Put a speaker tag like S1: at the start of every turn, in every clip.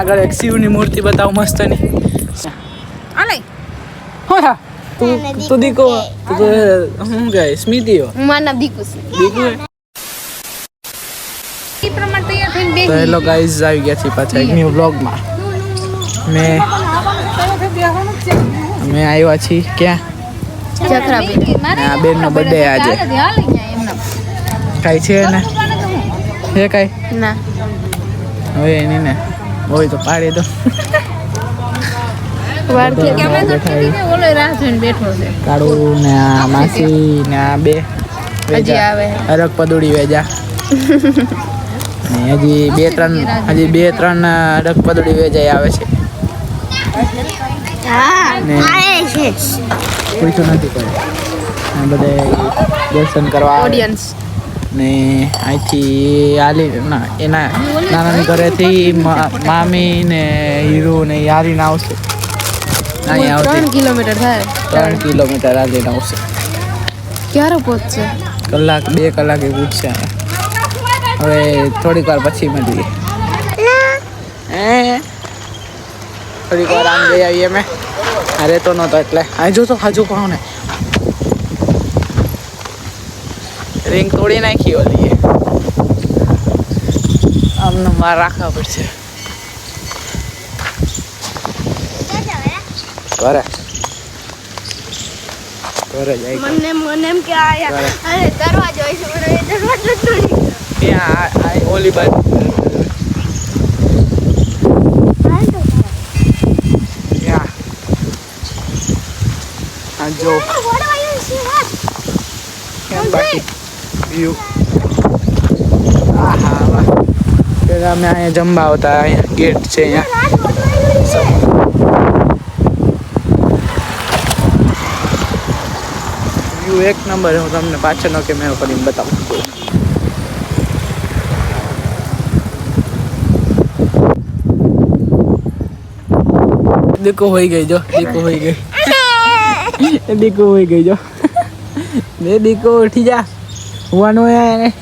S1: આગળ એક શિવની મૂર્તિ બતાવ મસ્ત ની
S2: આલે
S1: હા તું દીકો હું ગઈ સ્મિતિ હો
S2: મારું નામ દીકુ છે
S1: દીકુ
S2: ઈ પ્રમાણે તૈયાર થઈને બેસી
S1: તો હેલો ગાઈઝ આવી ગયા છીએ પાછા એક ન્યૂ વ્લોગમાં મેં આવ્યા છીએ ક્યાં
S2: જખરાબેન
S1: આ બેનનો બર્થડે આજે કાંઈ છે ને છે કાંઈ
S2: ના
S1: હવે એની ને હોય તો પાડી દો
S2: વારથી કેમે તો ટીવી ઓલો રાહ જોઈને બેઠો છે
S1: કાળુ ને આ માસી ને આ બે
S2: હજી આવે
S1: અરગ પદુડી વેજા ને હજી બે ત્રણ અરગ પદુડી વેજાઈ આવે છે પૂછ્યું નથી કોઈ બધે દર્શન કરવા
S2: ઓડિયન્સ
S1: ને અહીંથી આલી ના એના નાનાની ઘરેથી મામી ને હીરો ને યારીને આવશે અહીંયા
S2: 3 કિલોમીટર થાય
S1: 3 કિલોમીટર આલીને આવશે
S2: ક્યારે પહોંચશે
S1: કલાક 2 કલાકે પૂછશે હવે થોડીક વાર પછી મળીએ થોડીક વાર આમ જઈ આવીએ અમે અરે તો નહોતો એટલે આ જો તો હાજુ કહો ને રિંગ તોડી નાખી ઓલી આમને માર રાખવા પડશે ઘરે જાય
S2: મને એમ કે આયા અરે દરવાજો છે મને દરવાજો તોડી
S1: ત્યાં આ ઓલી બાજુ ત્યાં આ જો બાકી વ્યૂ આહા વાહ પેલા અમે અહીંયા જમવા આવતા અહીંયા ગેટ છે અહીંયા વ્યૂ એક નંબર હું તમને પાછળનો કેમેરો કરીને બતાવું દીકો હોઈ ગઈ જો દીકો હોઈ ગઈ દીકો હોઈ ગઈ જો બે દીકો ઉઠી જા હુવાનો હે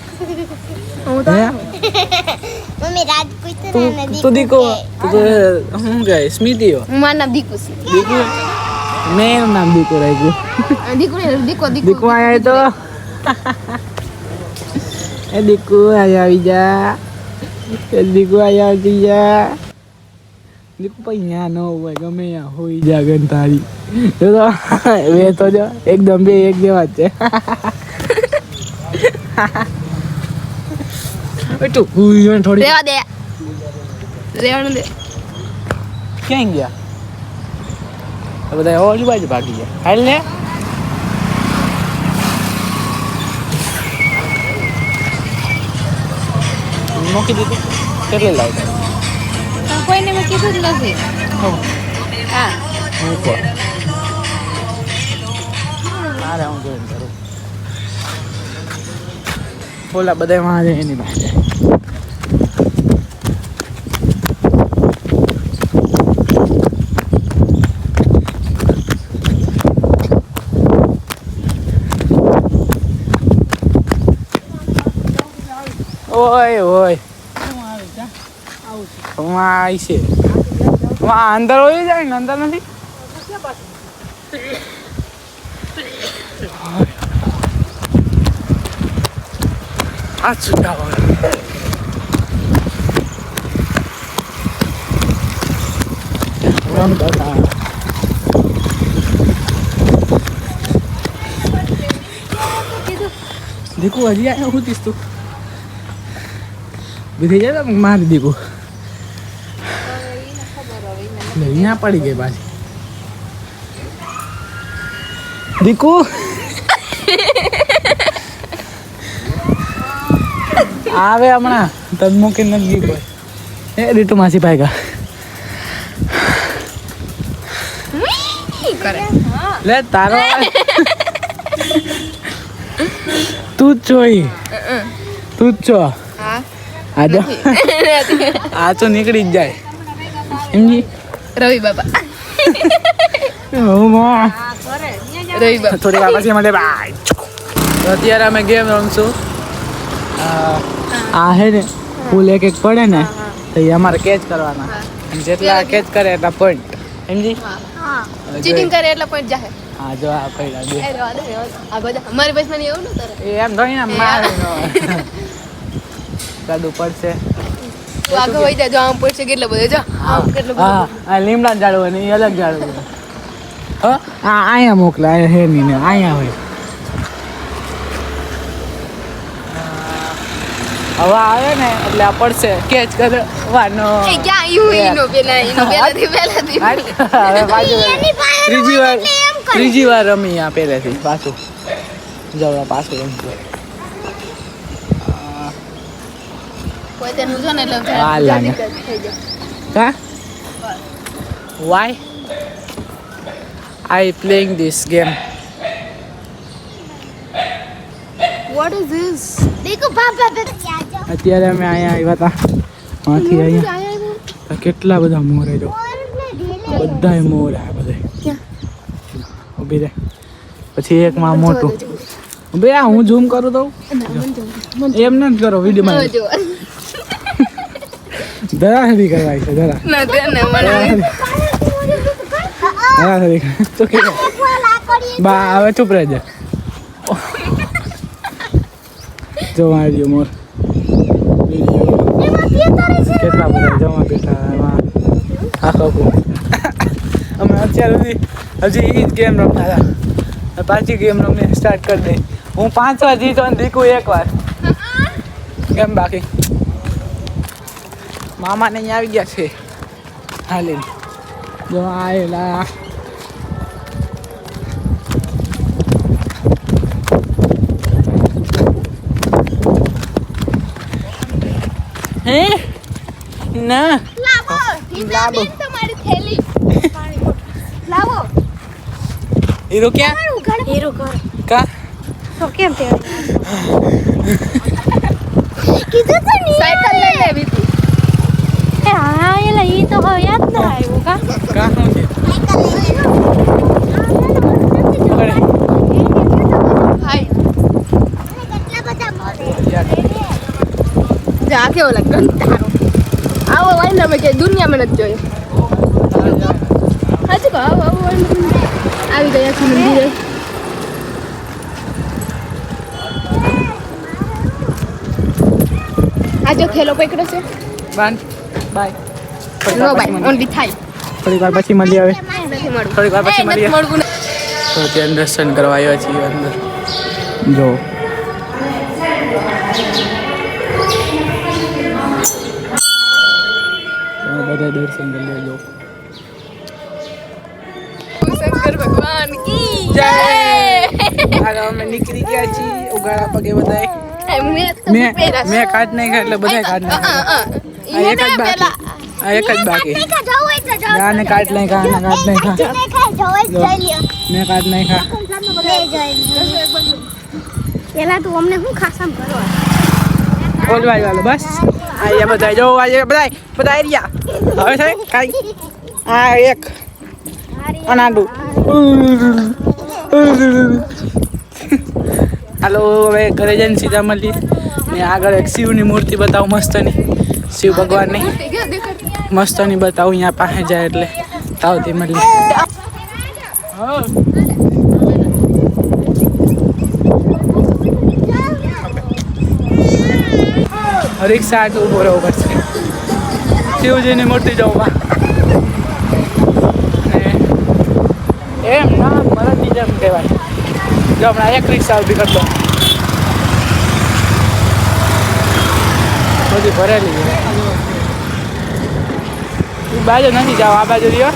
S2: મમ્મી રાત કોઈ તો
S1: તું દીકો હું ગઈ સ્મિતિ હો
S2: મારું નામ દીકુ છે
S1: દીકો મેં નામ દીકો રાખ્યું
S2: દીકુ
S1: દીકો આયા તો એ દીકો આયા આવી જા એ દીકો આયા આવી જા દીકો પછી ત્યાં ન હોય ગમે ત્યાં હોઈ જા ગન તારી જો તો વે તો જો એકદમ બે એક જેવા જ છે બેટુ હુઈ થોડી
S2: રેવા દે દે
S1: ક્યાં ગયા બધા ઓલી બાજુ ભાગી ગયા હાલ ને મૂકી દીધું કેટલે લાવતા
S2: કોઈને મેં કીધું જ નથી હા
S1: મૂકો મારે હું જોઈને કરું ઓલા બધા માં એની પાસે ઓય ઓય આવી છે અંદર હોય જાય ને અંદર નથી આ છૂટા देखो हजी आया हूँ तीस तो विधि जाए मार देखो यहाँ पड़ी गई बात देखो आवे हमारा तब मुके नदी कोई ए रिटू मासी पाएगा
S2: કરે
S1: ले तारो तू જોઈ તું છો
S2: હા
S1: આજો આ તો નીકળી જ જાય સમજી
S2: રવિ બાબા
S1: ઓ મો
S2: રવિ બાબા
S1: થોડી વાર પછી મળે બાય તો અત્યારે અમે ગેમ રમશું આ હે ને ફૂલ એક એક પડે ને તો એ અમારે કેચ કરવાના જેટલા કેચ કરે એટલા પોઈન્ટ સમજી
S2: હા ચીટિંગ કરે એટલે પોઈન્ટ જાહે
S1: હા જો આ પડ્યા બે
S2: એ રેવા દે આ બધા અમારી બસમાં એવું ન કરે
S1: એ એમ થોડી ને મારે કાદુ પડશે
S2: તું આગળ વઈ જા જો આમ પડશે કેટલો બધો જો આમ કેટલો બધો
S1: હા આ લીમડા ઝાડવું ને એ અલગ ઝાડવું હા અહીંયા મોકલા અહીંયા હે નહીં ને અહીંયા હોય હવા આવે ને એટલે આ પડશે કેચ કરવાનો
S2: એ ક્યાં ઈનો પહેલાથી
S1: હવે પાછું ત્રીજી વાર રમી આ પહેલેથી પાછું જવડા પાછું રમતું
S2: પોતાનું જો ને એટલે
S1: આ લાગે.
S2: થઈ જાય
S1: હા why I playing this game
S2: what is this देखो पापा पे
S1: અત્યારે અમે અહીંયા આવ્યા હતા માંથી અહીંયા કેટલા બધા મોર જો બધાય મોર આ બધા ઊભી રહે પછી એક માં મોટું બે હું ઝૂમ કરું તો એમ ન કરો વિડીયોમાં જરા સુધી કરવાય છે જરા
S2: ના દે ને મને
S1: જરા સુધી તો કે બા હવે ચૂપ રહેજે જો માર્યો મોર કેટલા બધા જમા બેઠા એમાં આખો અમે અત્યાર સુધી હજી એ જ ગેમ રમતા હતા પાછી ગેમ રમને સ્ટાર્ટ કરી દઈ હું 5 વાર જીતો અને દીકુ 1 વાર કેમ બાકી મામાને અહીંયા આવી ગયા છે હાલીને જો આવેલા હે ના
S2: લાવો તમારી થેલી લાવો
S1: હીરો ક્યાં
S2: હીરો ઘર
S1: કા
S2: તો કેમ તે કીધું તો નહીં સાયકલ લઈ લેવી તું એ હા એલા ઈ તો હવે યાદ ન આવ્યું કા
S1: કા હું છે
S2: હાય કેટલા બધા જા કેવો લાગે કંટાળો આવો વાઈના મેં કે દુનિયામાં નથી જોયો હાચું કહો આવો આવો આવી ગયા છે મંદિરે આ જો ખેલો પકડો છે
S1: બાય
S2: નો બાય ઓનલી થાય
S1: થોડી વાર પછી મળી આવે
S2: નથી મળવું
S1: થોડીક વાર પછી મળીએ.
S2: મળવું
S1: તો ત્યાં દર્શન કરવા આવ્યા છીએ અંદર જો બધા દર્શન કરી લેજો
S2: શંકર ભગવાન કી
S1: જય. હાલો અમે નીકળી ગયા છીએ ઉગાડા પગે બધાય મેં કાઢ નહીં એટલે બધા કાઢ નહીં આ એક જ બાકી આને કાઢ નહીં ખા આને કાઢ નહીં ખા મેં કાઢ નહીં ખા
S2: પેલા તું અમને શું ખાસામ કરો
S1: ઓલવાઈ વાલો બસ અહીંયા બધા જો આજે બધા એરિયા હવે છે કાઈ આ એક અનાડુ હાલો હવે ઘરે જઈને સીધા મળી ને આગળ એક શિવની મૂર્તિ બતાવું મસ્તની શિવ ભગવાનની મસ્તની બતાવું અહીંયા પાસે જાય એટલે તાવથી મળી રિક્ષા આટલું ઉભો રહેવું પડશે શિવજીની મૂર્તિ જોવા એમ ના મરદની જેમ કહેવાય જો હમણાં એક રિક્ષા ઊભી કરતો બધી ભરેલી છે એ બાજુ નથી જાવ આ બાજુ રહ્યો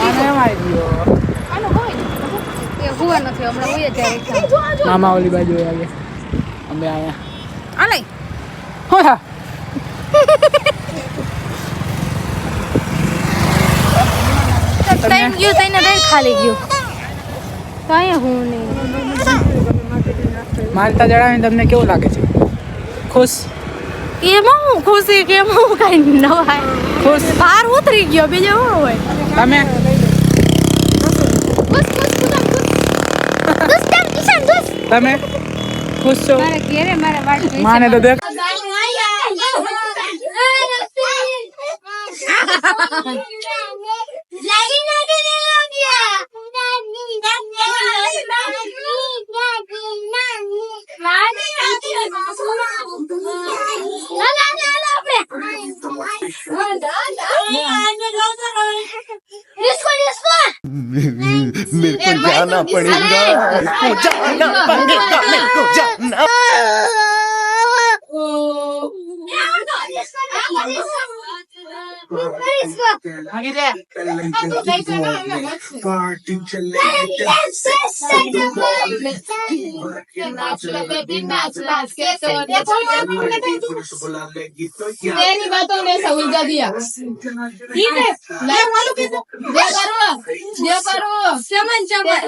S1: આને એમ આવી ગયો મામા ઓલી બાજુ આવે અમે આયા હા
S2: ટાઈમ ગયો તઈને ડાયરેક્ટ ખાલી ગયો કાંઈ હું નહીં
S1: મારતા જણાવીને તમને કેવું લાગે છે ખુશ
S2: એમાં હું ખુશી કે એમાં હું કાંઈ નવાય
S1: ખુશ
S2: બહાર ઉતરી ગયો બીજું શું હોય
S1: તમે
S2: બસ બસ ખુશ ખુશ ખુશ ઈશાન ખુશ
S1: તમે ખુશ છો
S2: મારે ઘેરે મારે વાટ જોઈ છે.
S1: માને તો દેખ
S3: मेरे को जाना पड़ेगा मेरे को जाना पड़ेगा मेरे को जाना
S4: पार्टी चलेगी बुला लेगी तो क्या
S2: तेरी बातों ने ऐसा उलझा दिया ठीक है ये करो चमन चमन